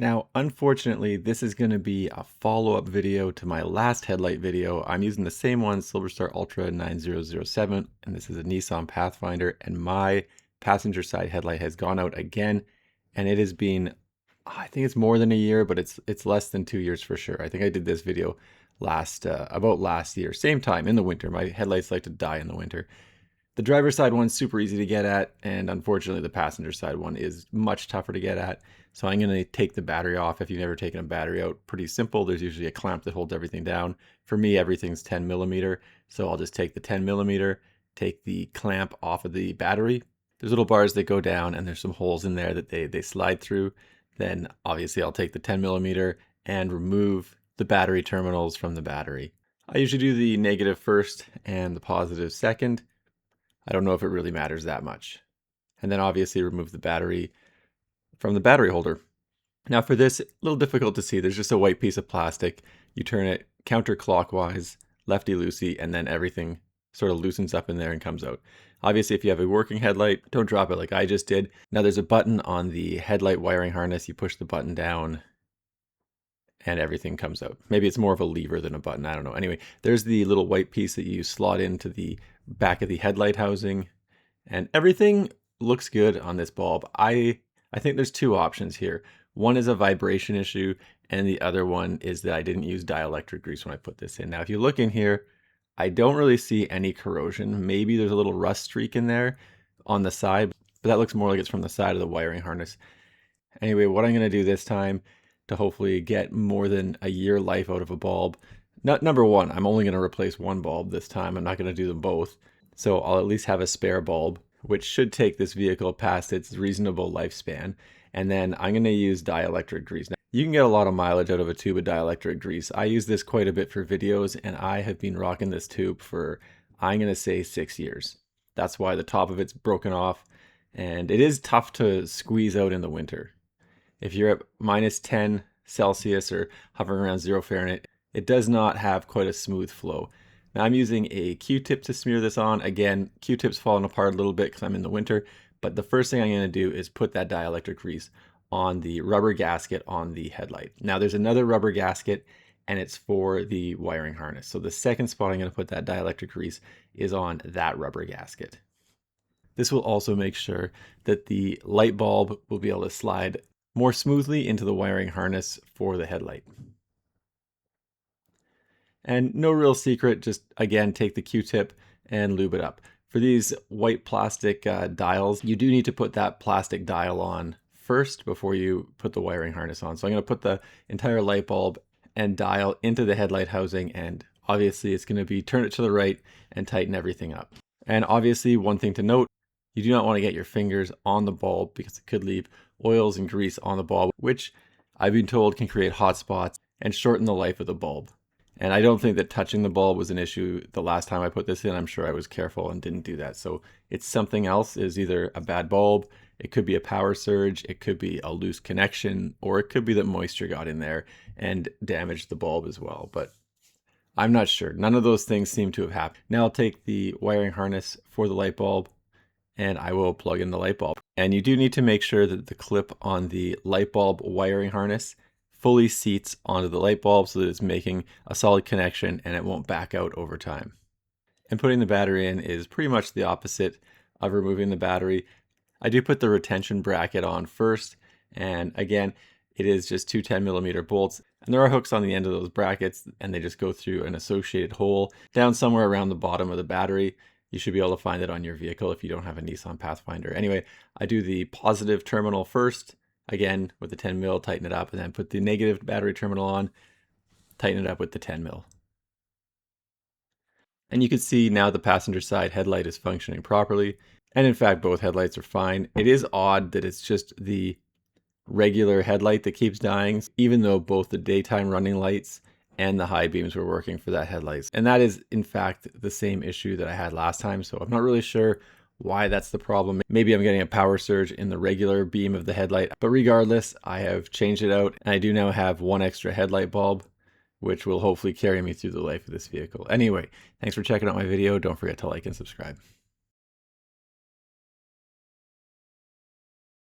Now, unfortunately, this is going to be a follow-up video to my last headlight video. I'm using the same one, Silverstar Ultra 9007, and this is a Nissan Pathfinder, and my passenger side headlight has gone out again, and it has been, I think it's more than a year, but it's less than 2 years for sure. I think I did this video about last year, same time in the winter. My headlights like to die in the winter. The driver's side one's super easy to get at, and unfortunately the passenger side one is much tougher to get at. So I'm going to take the battery off. If you've never taken a battery out, pretty simple. There's usually a clamp that holds everything down. For me, everything's 10 millimeter. So I'll just take the 10 millimeter, take the clamp off of the battery. There's little bars that go down and there's some holes in there that they slide through. Then obviously I'll take the 10 millimeter and remove the battery terminals from the battery. I usually do the negative first and the positive second. I don't know if it really matters that much. And then obviously remove the battery from the battery holder. Now for this, a little difficult to see. There's just a white piece of plastic. You turn it counterclockwise, lefty-loosey, and then everything sort of loosens up in there and comes out. Obviously, if you have a working headlight, don't drop it like I just did. Now there's a button on the headlight wiring harness. You push the button down and everything comes out. Maybe it's more of a lever than a button, I don't know. Anyway, there's the little white piece that you slot into the back of the headlight housing, and everything looks good on this bulb. I think there's two options here. One is a vibration issue, and the other one is that I didn't use dielectric grease when I put this in. Now, if you look in here, I don't really see any corrosion. Maybe there's a little rust streak in there on the side, but that looks more like it's from the side of the wiring harness. Anyway, what I'm going to do this time to hopefully get more than a year life out of a bulb. Number one, I'm only going to replace one bulb this time. I'm not going to do them both. So I'll at least have a spare bulb, which should take this vehicle past its reasonable lifespan. And then I'm going to use dielectric grease. Now, you can get a lot of mileage out of a tube of dielectric grease. I use this quite a bit for videos, and I have been rocking this tube for, I'm going to say, 6 years. That's why the top of it's broken off, and it is tough to squeeze out in the winter. If you're at minus 10 Celsius or hovering around 0 Fahrenheit, it does not have quite a smooth flow. Now I'm using a Q-tip to smear this on. Again, Q-tip's falling apart a little bit because I'm in the winter, but the first thing I'm going to do is put that dielectric grease on the rubber gasket on the headlight. Now there's another rubber gasket, and it's for the wiring harness. So the second spot I'm going to put that dielectric grease is on that rubber gasket. This will also make sure that the light bulb will be able to slide more smoothly into the wiring harness for the headlight. And no real secret, just again, take the Q-tip and lube it up. For these white plastic dials, you do need to put that plastic dial on first before you put the wiring harness on. So I'm going to put the entire light bulb and dial into the headlight housing, and obviously it's going to be turn it to the right and tighten everything up. And obviously one thing to note, you do not want to get your fingers on the bulb because it could leave oils and grease on the bulb, which I've been told can create hot spots and shorten the life of the bulb. And I don't think that touching the bulb was an issue the last time I put this in. I'm sure I was careful and didn't do that. So it's something else. Is either a bad bulb, it could be a power surge, it could be a loose connection, or it could be that moisture got in there and damaged the bulb as well. But I'm not sure. None of those things seem to have happened. Now I'll take the wiring harness for the light bulb and I will plug in the light bulb. And you do need to make sure that the clip on the light bulb wiring harness fully seats onto the light bulb so that it's making a solid connection and it won't back out over time. And putting the battery in is pretty much the opposite of removing the battery. I do put the retention bracket on first, and again, it is just two 10 millimeter bolts, and there are hooks on the end of those brackets, and they just go through an associated hole down somewhere around the bottom of the battery. You should be able to find it on your vehicle if you don't have a Nissan Pathfinder. Anyway, I do the positive terminal first, again with the 10 mil, tighten it up, and then put the negative battery terminal on, tighten it up with the 10 mil. And you can see now the passenger side headlight is functioning properly. And in fact, both headlights are fine. It is odd that it's just the regular headlight that keeps dying, even though both the daytime running lights and the high beams were working for that headlights. And that is in fact the same issue that I had last time. So I'm not really sure why that's the problem. Maybe I'm getting a power surge in the regular beam of the headlight, but regardless, I have changed it out and I do now have one extra headlight bulb, which will hopefully carry me through the life of this vehicle. Anyway, thanks for checking out my video. Don't forget to like and subscribe.